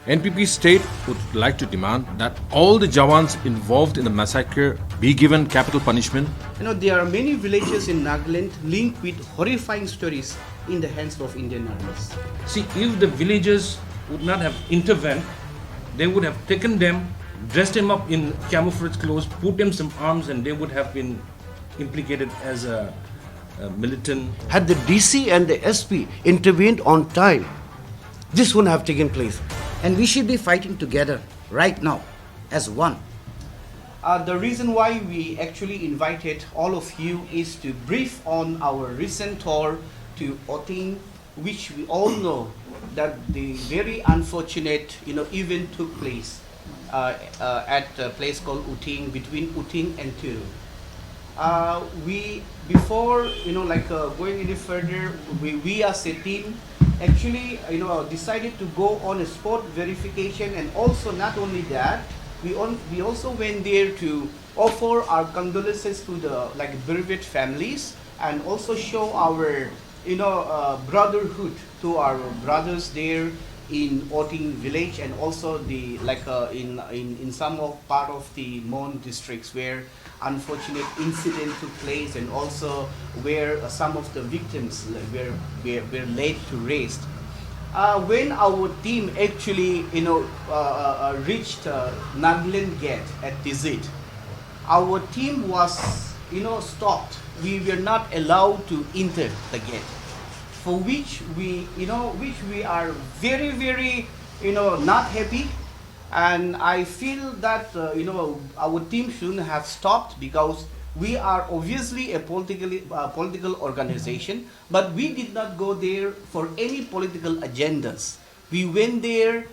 NPP state would like to demand that all the Jawans involved in the massacre be given capital punishment. There are many villages in Nagaland linked with horrifying stories in the hands of Indian armies. See, if the villagers would not have intervened, they would have taken them, dressed them up in camouflage clothes, put them some arms, and they would have been implicated as a militant. Had the DC and the SP intervened on time, this wouldn't have taken place. And we should be fighting together right now as one. The reason why we actually invited all of you is to brief on our recent tour to Oting, which we all know that the very unfortunate event took place at a place called Oting, between Oting and Turu. Before going any further, we as a team actually decided to go on a spot verification, and also not only that, we also went there to offer our condolences to the bereaved families, and also show our brotherhood to our brothers there in Oting village, and also the in some of part of the Mon districts where unfortunate incident took place, and also where some of the victims were laid to rest. When our team actually reached Nagaland gate at Tizit, our team was stopped. We were not allowed to enter the gate, for which we are very, very not happy. And I feel that our team shouldn't have stopped, because we are obviously a political organization, but we did not go there for any political agendas. We went there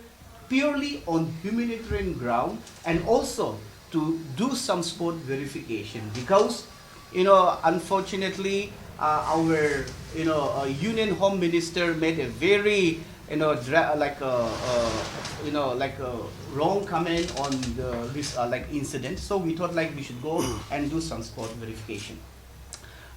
purely on humanitarian ground, and also to do some spot verification, because unfortunately our Union Home Minister made a very wrong comment on this incident. So we thought we should go and do some spot verification.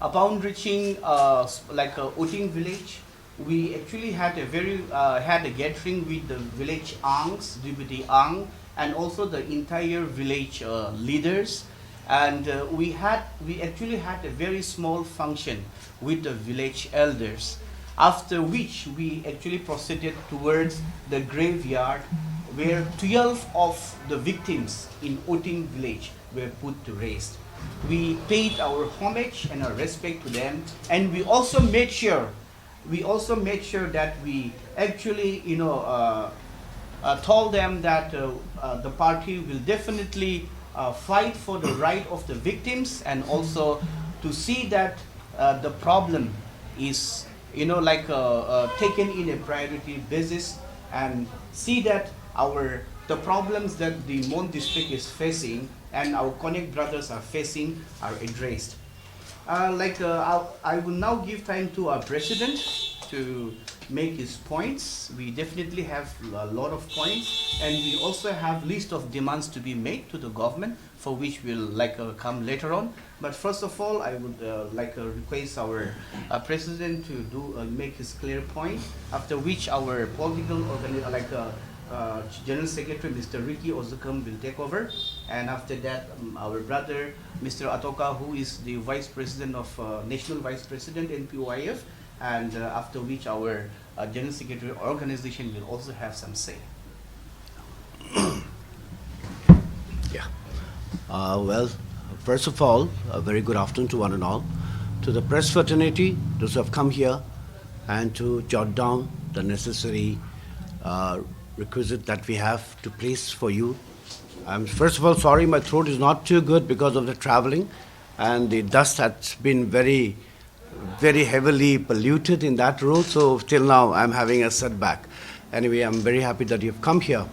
Upon reaching Oting village, we actually had a gathering with the village Angs, Deputy Ang, and also the entire village leaders. And we actually had a very small function with the village elders, after which we actually proceeded towards the graveyard, where 12 of the victims in Oting village were put to rest. We paid our homage and our respect to them, and we also made sure that we actually told them that the party will definitely fight for the right of the victims, and also to see that the problem is taken in a priority basis, and see that the problems that the Mon district is facing and our connect brothers are facing are addressed. I will now give time to our president to make his points. We definitely have a lot of points, and we also have list of demands to be made to the government, for which we'll come later on. But first of all, I would request our president to make his clear point, after which our political General Secretary Mr. Ricky Ozukam will take over, and after that our brother Mr. Atoka, who is the Vice President of National Vice President NPOIF, and after which our General Secretary organization will also have some say. Yeah. Well, first of all, a very good afternoon to one and all. To the press fraternity, those who have come here, and to jot down the necessary requisite that we have to place for you. I'm first of all sorry my throat is not too good because of the traveling, and the dust has been very, very heavily polluted in that road, so till now I'm having a setback. Anyway, I'm very happy that you've come here.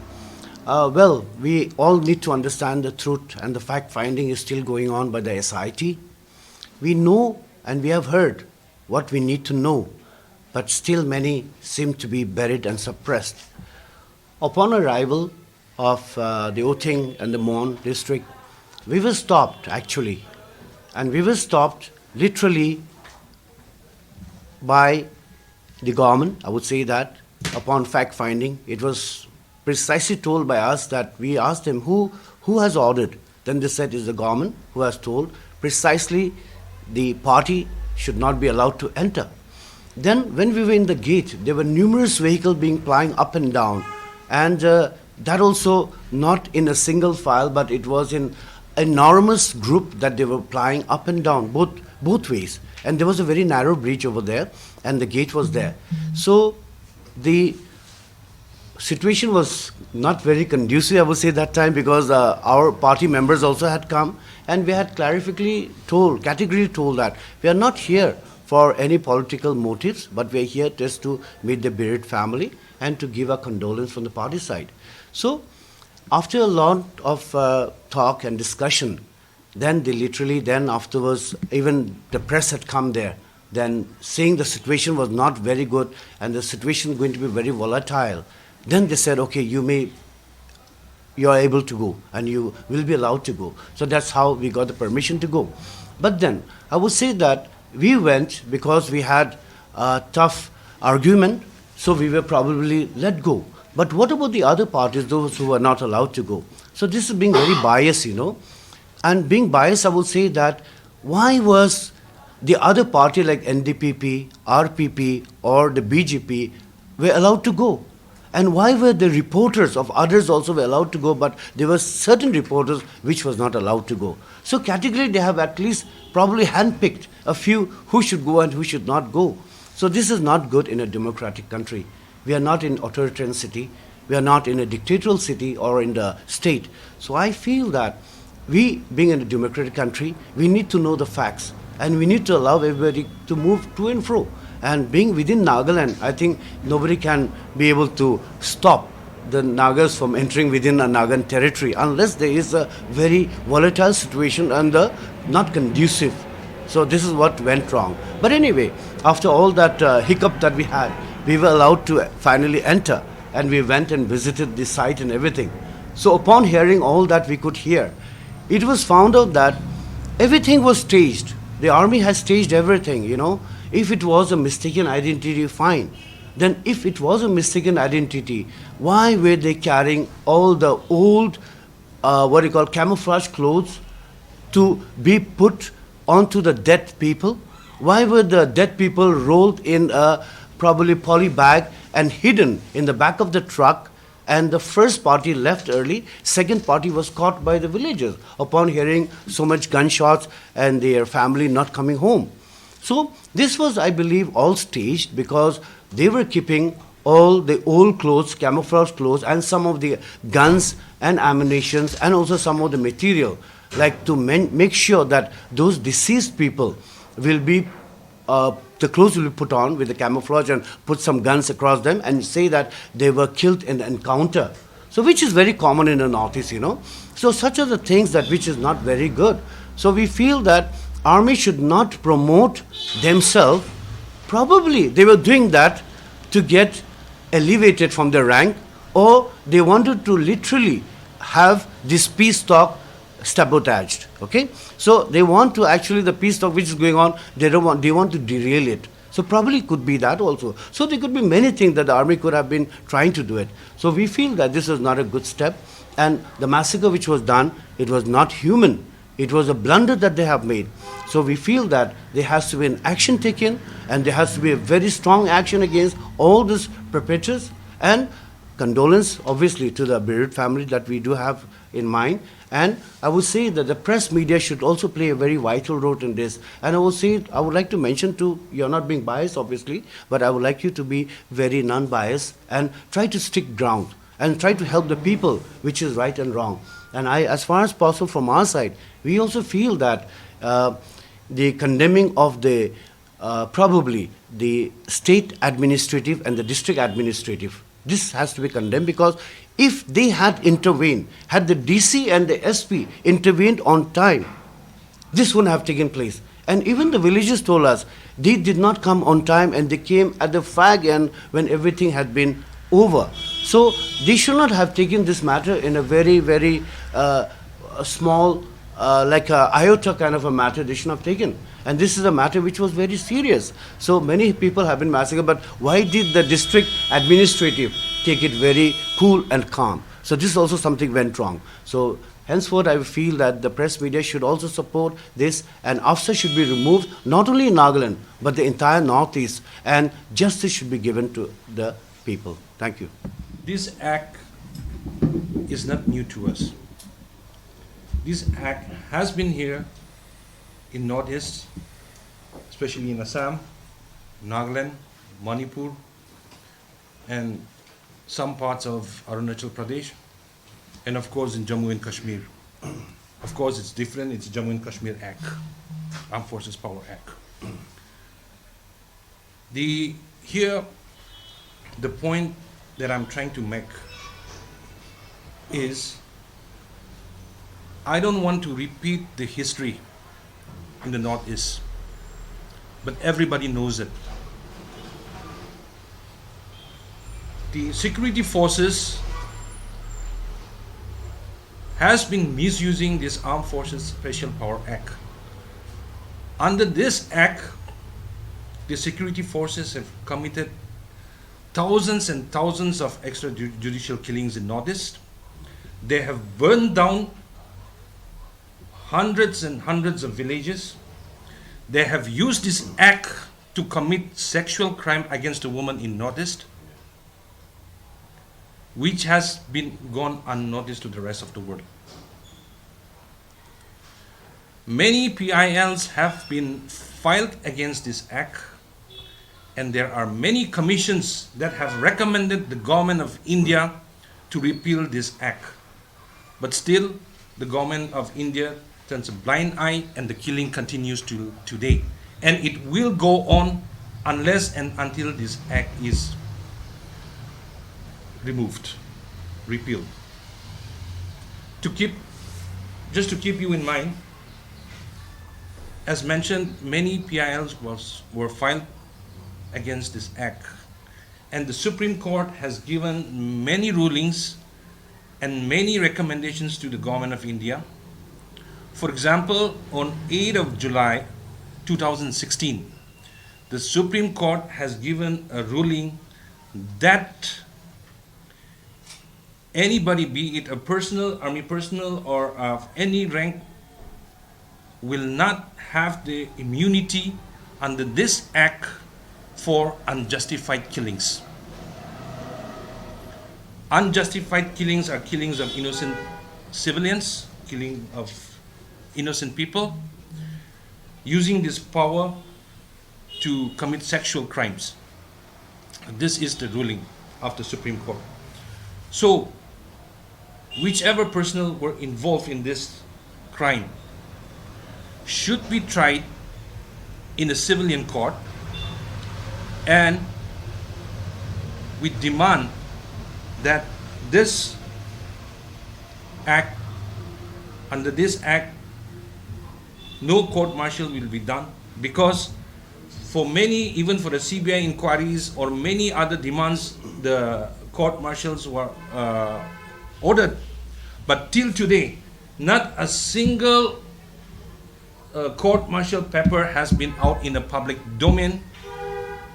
Well, we all need to understand the truth, and the fact-finding is still going on by the SIT. We know and we have heard what we need to know, but still many seem to be buried and suppressed. Upon arrival of the Oting and the Mon district, we were stopped actually, and we were stopped literally by the government. I would say that upon fact-finding, it was precisely told by us that we asked them who has ordered. Then they said it's the government who has told precisely the party should not be allowed to enter. Then when we were in the gate, there were numerous vehicles being plying up and down, and that also not in a single file, but it was in enormous group that they were plying up and down both ways. And there was a very narrow breach over there, and the gate was there. So the situation was not very conducive, I would say, that time, because our party members also had come, and we had categorically told that we are not here for any political motives, but we are here just to meet the bereaved family and to give our condolence from the party side. So after a lot of talk and discussion, then they literally, then afterwards, even the press had come there, then saying the situation was not very good and the situation going to be very volatile. Then they said, okay, you are able to go and you will be allowed to go. So that's how we got the permission to go. But then I would say that we went because we had a tough argument, so we were probably let go. But what about the other parties, those who were not allowed to go? So this is being very biased, And being biased, I would say that why was the other party like NDPP, RPP or the BJP were allowed to go? And why were the reporters of others also were allowed to go, but there were certain reporters which was not allowed to go? So categorically they have at least probably handpicked a few who should go and who should not go. So this is not good in a democratic country. We are not in authoritarian city. We are not in a dictatorial city or in the state. So I feel that we, being in a democratic country, we need to know the facts and we need to allow everybody to move to and fro. And being within Nagaland, I think nobody can be able to stop the Nagas from entering within a Nagan territory unless there is a very volatile situation and not conducive. So this is what went wrong. But anyway, after all that hiccup that we had, we were allowed to finally enter, and we went and visited the site and everything. So upon hearing all that we could hear, it was found out that everything was staged. The army has staged everything, If it was a mistaken identity, fine. Then if it was a mistaken identity, why were they carrying all the old, camouflage clothes to be put onto the dead people? Why were the dead people rolled in a probably poly bag and hidden in the back of the truck? And the first party left early, second party was caught by the villagers upon hearing so much gunshots and their family not coming home. So this was, I believe, all staged because they were keeping all the old clothes, camouflage clothes, and some of the guns and ammunitions, and also some of the material, like to make sure that those deceased people will be, the clothes will be put on with the camouflage and put some guns across them and say that they were killed in the encounter. So which is very common in the Northeast, So such are the things that which is not very good. So we feel that army should not promote themselves. Probably they were doing that to get elevated from their rank, or they wanted to literally have this peace talk sabotaged. Okay, so they want to actually the peace talk which is going on. They want to derail it. So probably could be that also. So there could be many things that the army could have been trying to do it. So we feel that this is not a good step, and the massacre which was done, it was not human. It was a blunder that they have made. So we feel that there has to be an action taken, and there has to be a very strong action against all these perpetrators, and condolence obviously to the bereaved family that we do have in mind. And I would say that the press media should also play a very vital role in this. And I would like to mention too, you're not being biased obviously, but I would like you to be very non-biased and try to stick ground and try to help the people, which is right and wrong. And as far as possible from our side, we also feel that the condemning of the probably the state administrative and the district administrative, this has to be condemned, because if they had intervened, had the DC and the SP intervened on time, this wouldn't have taken place. And even the villagers told us they did not come on time, and they came at the fag end when everything had been over. So they should not have taken this matter in a very, very small, like a iota kind of a matter. They should not have taken. And this is a matter which was very serious. So many people have been massacred, but why did the district administrative take it very cool and calm. So this is also something went wrong. So henceforth, I feel that the press media should also support this, and AFSPA should be removed, not only in Nagaland, but the entire Northeast, and justice should be given to the people. Thank you. This act is not new to us. This act has been here in Northeast, especially in Assam, Nagaland, Manipur, and some parts of Arunachal Pradesh, and of course in Jammu and Kashmir. Of course it's different, it's Jammu and Kashmir Act, Armed Forces Power Act. The point that I'm trying to make is, I don't want to repeat the history in the Northeast, but everybody knows it. The security forces has been misusing this Armed Forces Special Power Act. Under this act, the security forces have committed thousands and thousands of extrajudicial killings in Northeast. They have burned down hundreds and hundreds of villages. They have used this act to commit sexual crime against a woman in Northeast, which has been gone unnoticed to the rest of the world. Many PILs have been filed against this act, and there are many commissions that have recommended the government of India to repeal this act. But still, the government of India turns a blind eye, and the killing continues till today. And it will go on unless and until this act is removed, repealed. Just to keep you in mind, as mentioned, many PILs were filed against this act, and the Supreme Court has given many rulings and many recommendations to the government of India. For example, on 8th of July 2016, the Supreme Court has given a ruling that anybody, be it a army personnel or of any rank, will not have the immunity under this act for unjustified killings. Unjustified killings are killings of innocent civilians, killing of innocent people, using this power to commit sexual crimes. This is the ruling of the Supreme Court. So, whichever personnel were involved in this crime should be tried in a civilian court, and we demand that this act, under this act, no court martial will be done, because for many, even for the CBI inquiries or many other demands, the court martials were ordered. But till today, not a single court martial paper has been out in the public domain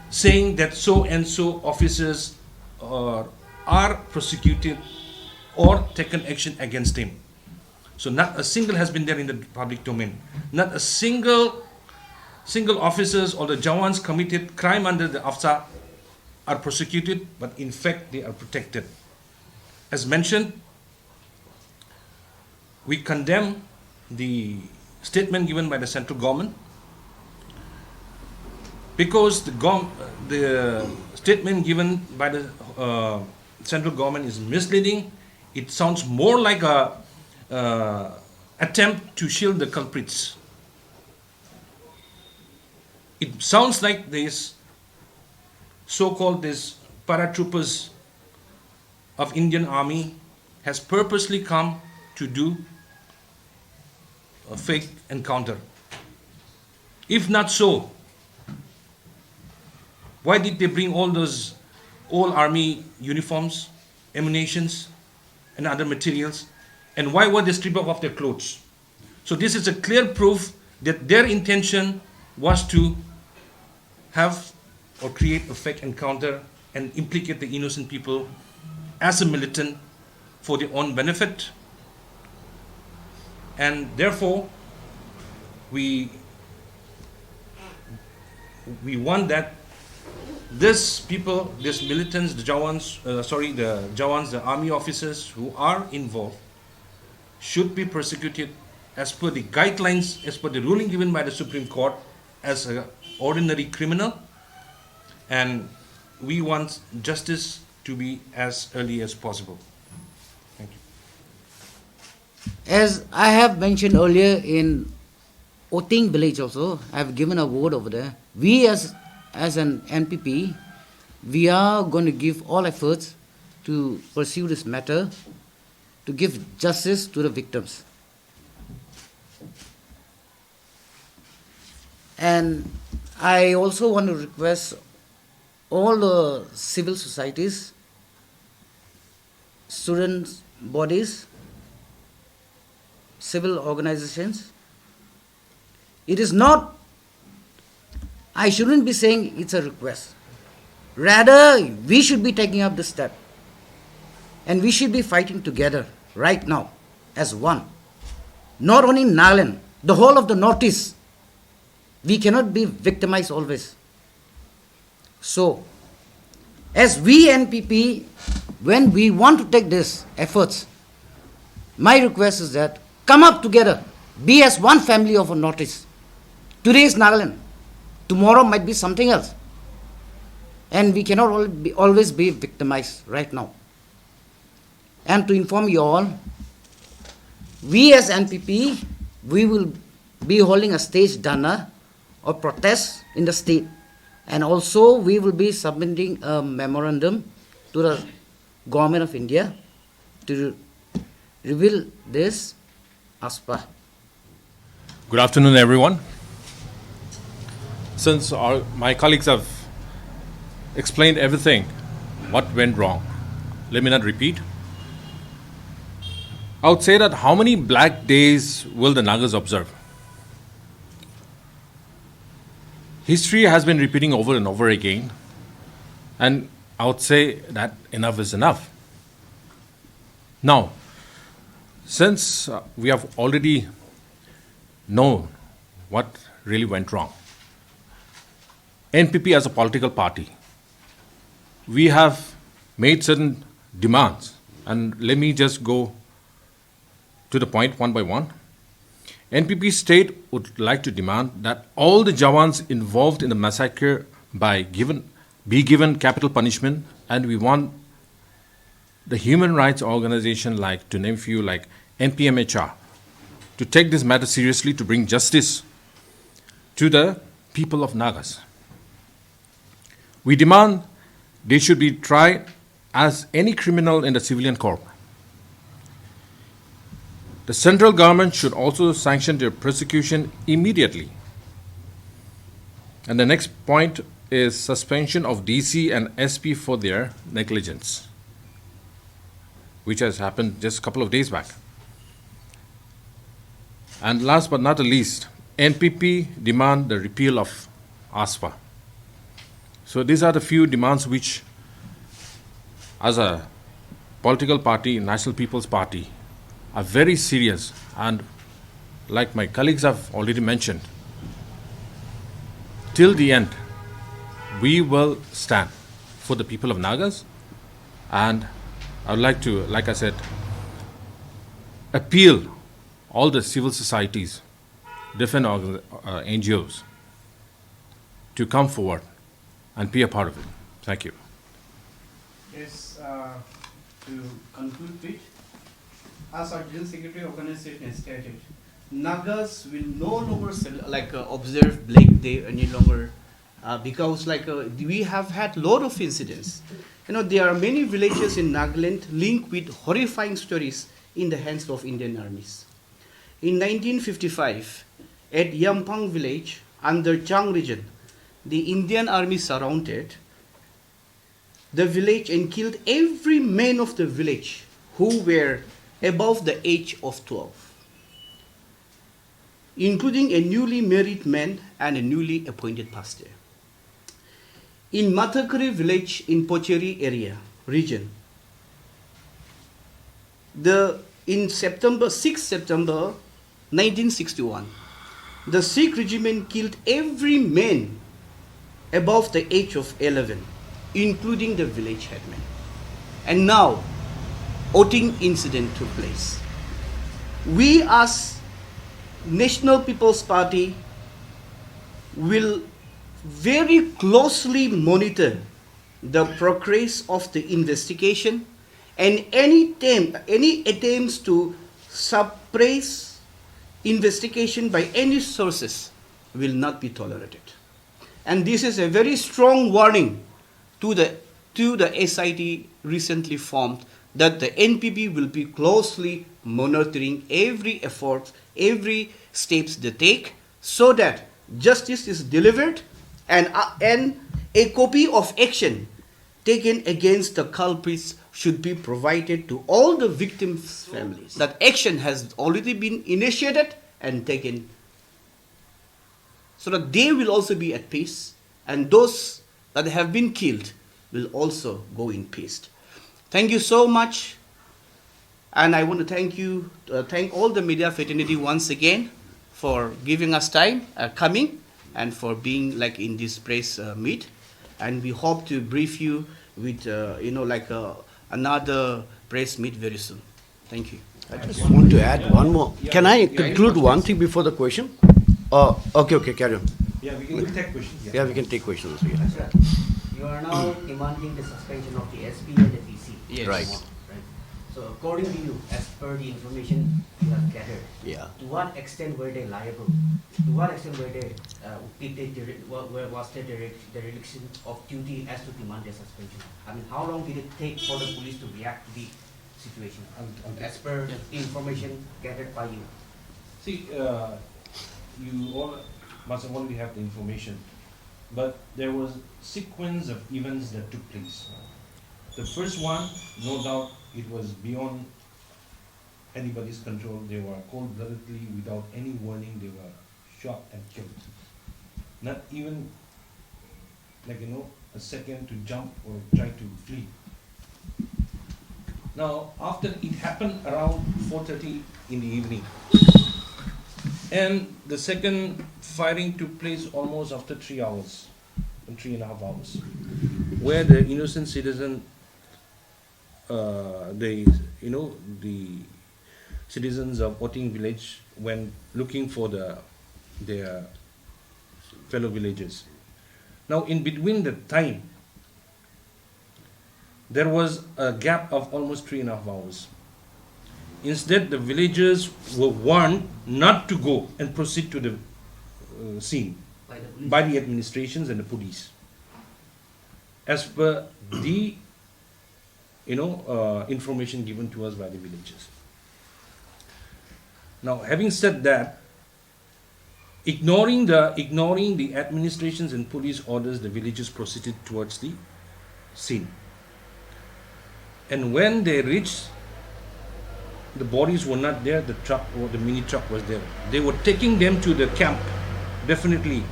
saying that so and so officers are prosecuted or taken action against them. So not a single has been there in the public domain. Not a single officers or the Jawans committed crime under the AFSPA are prosecuted, but in fact they are protected. As mentioned, we condemn the statement given by the central government, because the statement given by the central government is misleading. It sounds more like a attempt to shield the culprits. It sounds like this so-called paratroopers of Indian Army has purposely come to do a fake encounter. If not so, why did they bring all those old army uniforms, ammunitions, and other materials? And why were they stripped off their clothes? So this is a clear proof that their intention was to have or create a fake encounter and implicate the innocent people as a militant for their own benefit. And therefore, we want that these people, these militants, the Jawans, the army officers who are involved should be persecuted as per the guidelines, as per the ruling given by the Supreme Court as an ordinary criminal. And we want justice to be as early as possible. Thank you. As I have mentioned earlier in Oting village also, I have given a word over there. We as an NPP, we are going to give all efforts to pursue this matter, to give justice to the victims. And I also want to request all the civil societies, students' bodies, civil organizations. It is not, I shouldn't be saying it's a request. Rather, we should be taking up the step. And we should be fighting together right now as one. Not only in Nagaland, the whole of the Northeast. We cannot be victimized always. So, as we NPP, when we want to take these efforts, my request is that come up together, be as one family of a Northeast. Today is Nagaland, tomorrow might be something else. And we cannot always be victimized right now. And to inform you all, we as NPP, we will be holding a stage dharna or protest in the state. And also we will be submitting a memorandum to the Government of India to reveal this AFSPA. Good afternoon, everyone. Since my colleagues have explained everything, what went wrong, let me not repeat. I would say that how many black days will the Nagas observe? History has been repeating over and over again, and I would say that enough is enough. Now, since we have already known what really went wrong, NPP as a political party, we have made certain demands, and let me just go to the point one by one. NPP state would like to demand that all the Jawans involved in the massacre be given capital punishment, and we want the human rights organization, like to name a few, like NPMHR, to take this matter seriously to bring justice to the people of Nagas. We demand they should be tried as any criminal in the civilian court. The central government should also sanction their prosecution immediately. And the next point is suspension of DC and SP for their negligence, which has happened just a couple of days back. And last but not the least, NPP demand the repeal of AFSPA. So these are the few demands which, as a political party, National People's Party, are very serious, and like my colleagues have already mentioned, till the end, we will stand for the people of Nagas. And I would like to, like I said, appeal all the civil societies, different NGOs, to come forward and be a part of it. Thank you. Yes, to conclude it, as our General Secretary Organization has stated, Nagas will no longer observe Black Day any longer because we have had lot of incidents. There are many villages in Nagaland linked with horrifying stories in the hands of Indian armies. In 1955, at Yampang village under Chang region, the Indian army surrounded the village and killed every man of the village who were above the age of 12, including a newly married man and a newly appointed pastor. In Mathakari village in Pocheri area region, in September, 6 September 1961, the Sikh regiment killed every man above the age of 11, including the village headman. And now, Oting incident took place. We as National People's Party will very closely monitor the progress of the investigation, and any attempts to suppress investigation by any sources will not be tolerated. And this is a very strong warning to the SIT recently formed, that the NPP will be closely monitoring every effort, every steps they take, so that justice is delivered and a copy of action taken against the culprits should be provided to all the victims' families. That action has already been initiated and taken, so that they will also be at peace, and those that have been killed will also go in peace. Thank you so much, and I want to thank all the media fraternity once again for giving us time, coming, and for being like in this press meet. And we hope to brief you with another press meet very soon. Thank you. I just want to add one more. Can I conclude one thing before the question? Okay, carry on. Yeah, we can take questions. Yeah, we can take questions. Yeah. Sir, you are now demanding the suspension of the SP and the PC. Yes. Right. So according to you, as per the information you have gathered, Yeah. to what extent were they liable? To what extent were they, was there the dereliction of duty as to demand their suspension? I mean, how long did it take for the police to react to the situation? As per the information gathered by you. See, you all must already have the information, but there was sequence of events that took place. The first one, no doubt, it was beyond anybody's control. They were cold-bloodedly, without any warning, they were shot and killed. Not even, a second to jump or try to flee. Now, after it happened around 4:30 in the evening, and the second firing took place almost after 3 hours, 3.5 hours, where the innocent citizen, the citizens of Oting village went looking for their fellow villagers. Now, in between the time, there was a gap of almost 3.5 hours. Instead, the villagers were warned not to go and proceed to the scene by the administrations and the police, as per the information given to us by the villagers. Now, having said that, ignoring the administrations and police orders, the villagers proceeded towards the scene. And when they reached, the bodies were not there, the truck or the mini truck was there. They were taking them to the camp, definitely.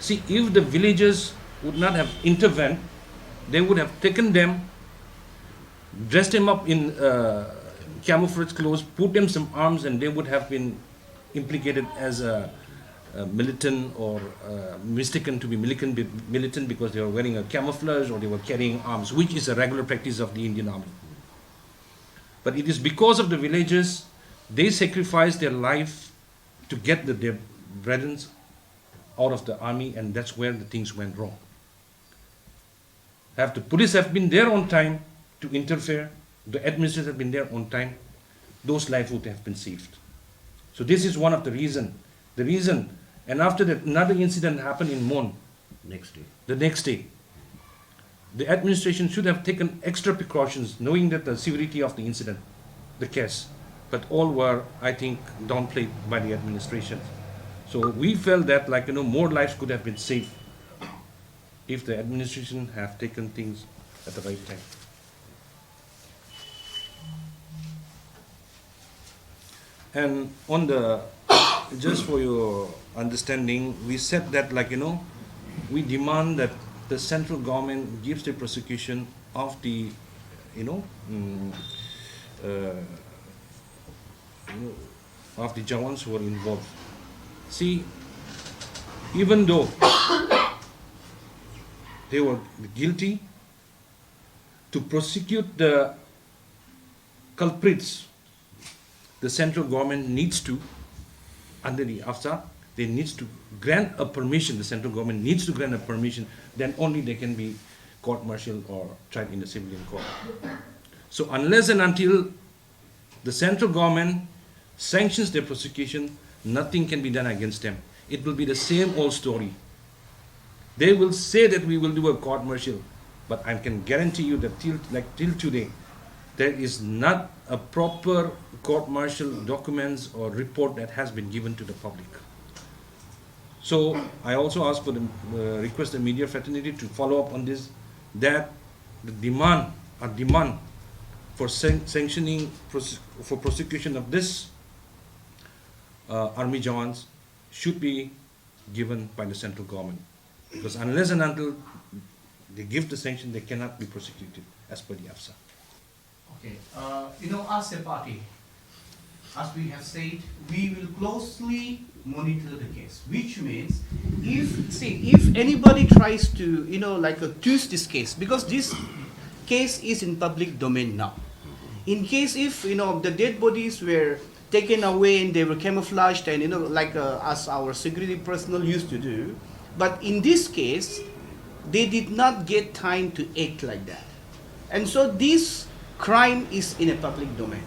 See, if the villagers would not have intervened, they would have taken them, dressed them up in camouflage clothes, put them some arms, and they would have been implicated as a militant or mistaken to be militant because they were wearing a camouflage or they were carrying arms, which is a regular practice of the Indian Army. But it is because of the villagers, they sacrificed their life to get their brethren out of the army, and that's where the things went wrong. Have the police have been there on time to interfere, the administrators have been there on time, those lives would have been saved. So this is one of the reason. And after that, another incident happened in Mon. The next day. The administration should have taken extra precautions, knowing that the severity of the incident, the case. But all were, I think, downplayed by the administration. So we felt that, more lives could have been saved if the administration have taken things at the right time. And on the, just for your understanding, we said that we demand that the central government gives the prosecution of the, of the Jawans who were involved. See, even though they were guilty, to prosecute the culprits, the central government needs to, under the AFSA, they needs to grant a permission, the central government needs to grant a permission, then only they can be court-martialed or tried in the civilian court. So unless and until the central government sanctions their prosecution, nothing can be done against them. It will be the same old story. They will say that we will do a court-martial, but I can guarantee you that till today, there is not a proper court-martial documents or report that has been given to the public. So I also ask for the request the media fraternity to follow up on this, that the demand for sanctioning for prosecution of this army Jawans should be given by the central government, because unless and until they give the sanction, they cannot be prosecuted as per the AFSA. Okay, as a party, as we have said, we will closely monitor the case, which means if anybody tries to, twist this case, because this case is in public domain now. In case if, the dead bodies were taken away and they were camouflaged and, as our security personnel used to do, but in this case, they did not get time to act like that. And so this crime is in a public domain.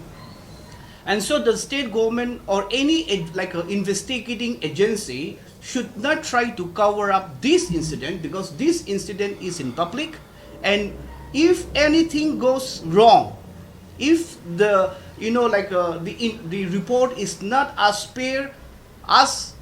And so the state government or any investigating agency should not try to cover up this incident, because this incident is in public, and if anything goes wrong, if the the report is not as fair as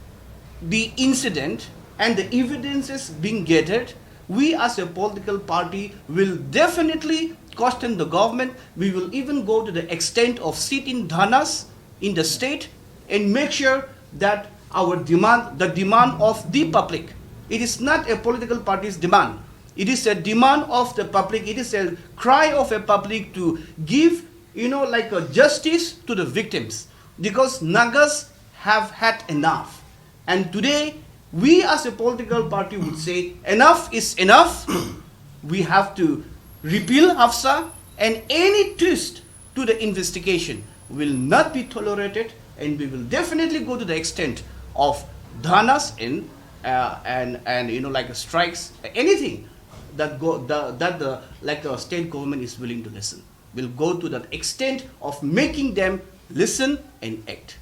the incident and the evidences being gathered, we as a political party will definitely caution the government. We will even go to the extent of sitting dhanas in the state and make sure that our demand, the demand of the public, it is not a political party's demand. It is a demand of the public. It is a cry of a public to give, a justice to the victims, because Nagas have had enough. And today, we as a political party would say enough is enough. We have to repeal AFSA, and any twist to the investigation will not be tolerated, and we will definitely go to the extent of dhanas and strikes, anything that the state government is willing to listen. We'll go to that extent of making them listen and act.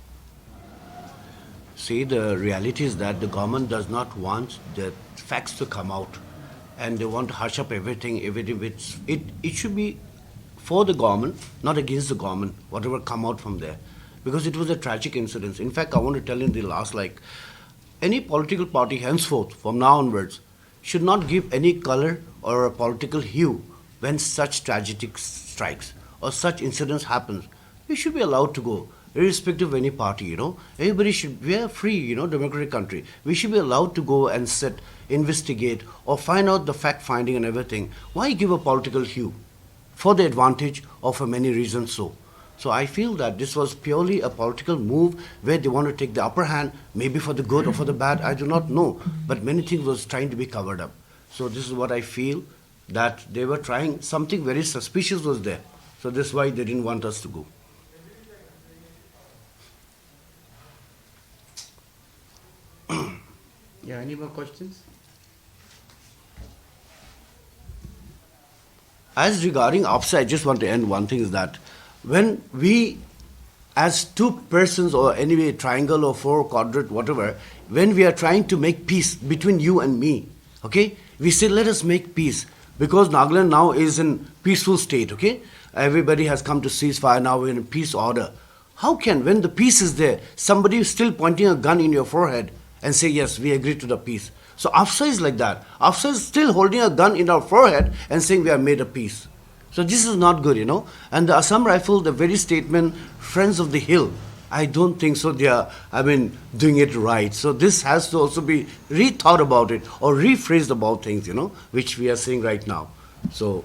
See, the reality is that the government does not want the facts to come out, and they want to hush up everything. It should be for the government, not against the government, whatever come out from there. Because it was a tragic incident. In fact, I want to tell in the last, any political party henceforth, from now onwards, should not give any color or a political hue when such tragic strikes or such incidents happens. We should be allowed to go, irrespective of any party, Everybody should, we are free, democratic country. We should be allowed to go and sit, investigate, or find out the fact finding and everything. Why give a political hue? For the advantage of for many reasons so. So I feel that this was purely a political move where they want to take the upper hand, maybe for the good or for the bad, I do not know. But many things was trying to be covered up. So this is what I feel, that they were trying, something very suspicious was there. So that's why they didn't want us to go. Yeah, any more questions? As regarding AFSA, I just want to end one thing is that when we, as two persons or anyway triangle or four quadrant, whatever, when we are trying to make peace between you and me, okay, we say let us make peace, because Nagaland now is in peaceful state, okay? Everybody has come to ceasefire, now we're in peace order. How can, when the peace is there, somebody is still pointing a gun in your forehead and say, yes, we agree to the peace? So AFSA is like that. AFSA is still holding a gun in our forehead and saying we have made a peace. So this is not good, And the Assam Rifle, the very statement, Friends of the Hill, I don't think so they are, doing it right. So this has to also be rethought about it or rephrased about things, which we are saying right now. So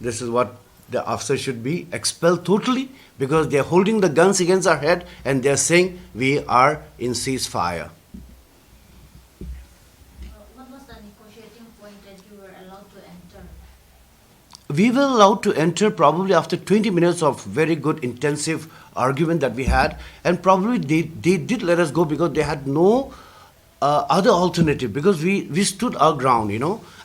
this is what the officers should be expelled totally because they're holding the guns against our head and they're saying we are in ceasefire. What was the negotiating point that you were allowed to enter? We were allowed to enter probably after 20 minutes of very good intensive argument that we had, and probably they did let us go because they had no other alternative, because we stood our ground,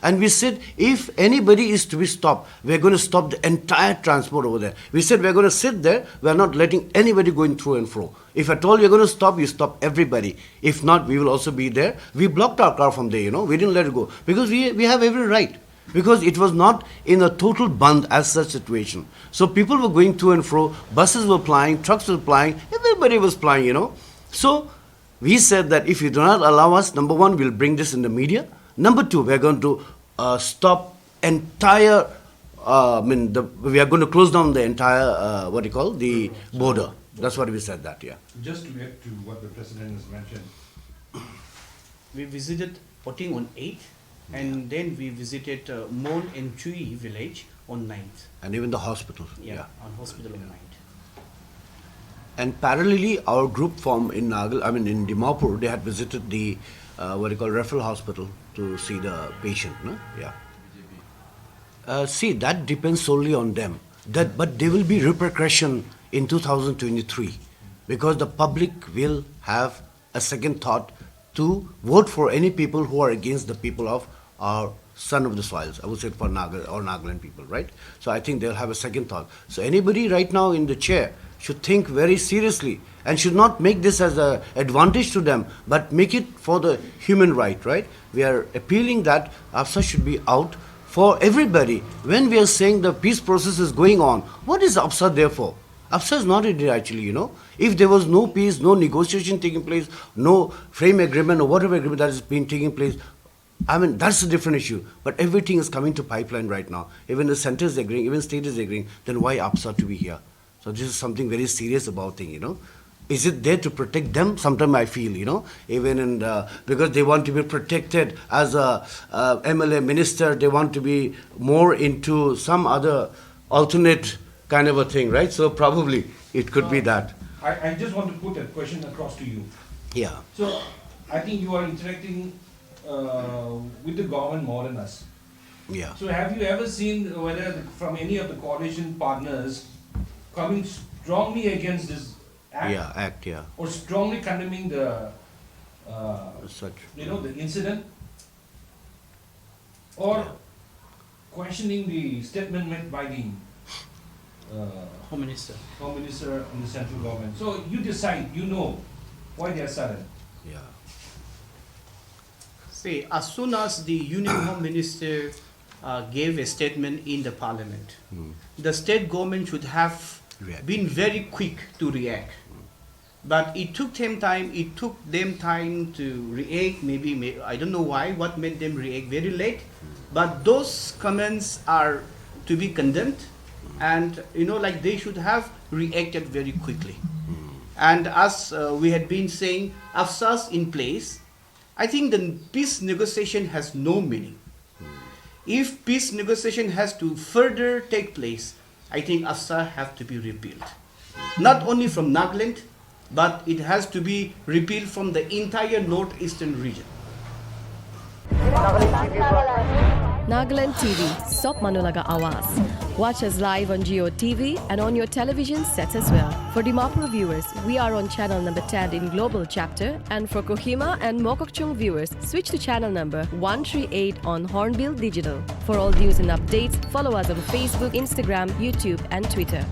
and we said if anybody is to be stopped, we're going to stop the entire transport over there. We said we're going to sit there, we're not letting anybody going through and fro. If at all you're going to stop, you stop everybody. If not, we will also be there. We blocked our car from there, we didn't let it go because we have every right. Because it was not in a total band as such situation. So people were going to and fro, buses were plying, trucks were plying, everybody was plying, So we said that if you do not allow us, number one, we'll bring this in the media. Number two, we're going to stop entire, we are going to close down the entire, the border. That's what we said that, yeah. Just to get to what the President has mentioned, We visited Oting on 8th, and then we visited Mon and Chui village on 9th. And even the hospital, yeah. On hospital on 9th. And parallelly, our group from in Dimapur, they had visited the referral hospital to see the patient. No? Yeah. See, that depends solely on them. But there will be repercussion in 2023 because the public will have a second thought to vote for any people who are against the people of our son of the soils. I would say for Nagaland people, right? So I think they'll have a second thought. So anybody right now in the chair should think very seriously and should not make this as an advantage to them, but make it for the human right? We are appealing that AFSPA should be out for everybody. When we are saying the peace process is going on, what is AFSPA there for? AFSPA is not it actually, If there was no peace, no negotiation taking place, no frame agreement or whatever agreement that is being taking place, that's a different issue. But everything is coming to pipeline right now. Even the center is agreeing, even state is agreeing, then why AFSPA to be here? So this is something very serious about thing, Is it there to protect them? Sometimes I feel, even because they want to be protected as a MLA minister, they want to be more into some other alternate kind of a thing, right? So probably it could be that. I just want to put a question across to you. Yeah. So I think you are interacting with the government more than us. Yeah. So have you ever seen whether from any of the coalition partners coming strongly against this act? Yeah, act, yeah. Or strongly condemning the Such. the incident? Or Yeah. questioning the statement made by the Home Minister. Home Minister and the central government. So you decide, why they are silent. Yeah. See, as soon as the Union Home Minister gave a statement in the Parliament, the state government should have React. been very quick to react. But it took them time. It took them time to react. Maybe I don't know why. What made them react very late? But those comments are to be condemned, and they should have reacted very quickly. And as we had been saying, AFSPA's in place. I think the peace negotiation has no meaning. If peace negotiation has to further take place, I think AFSPA have to be repealed. Not only from Nagaland, but it has to be repealed from the entire northeastern region. Nagaland TV, Sop Manulaga Awas. Watch us live on Geo TV and on your television sets as well. For Dimapur viewers, we are on channel number 10 in Global Chapter, and for Kohima and Mokokchung viewers, switch to channel number 138 on Hornbill Digital. For all news and updates, follow us on Facebook, Instagram, YouTube and Twitter.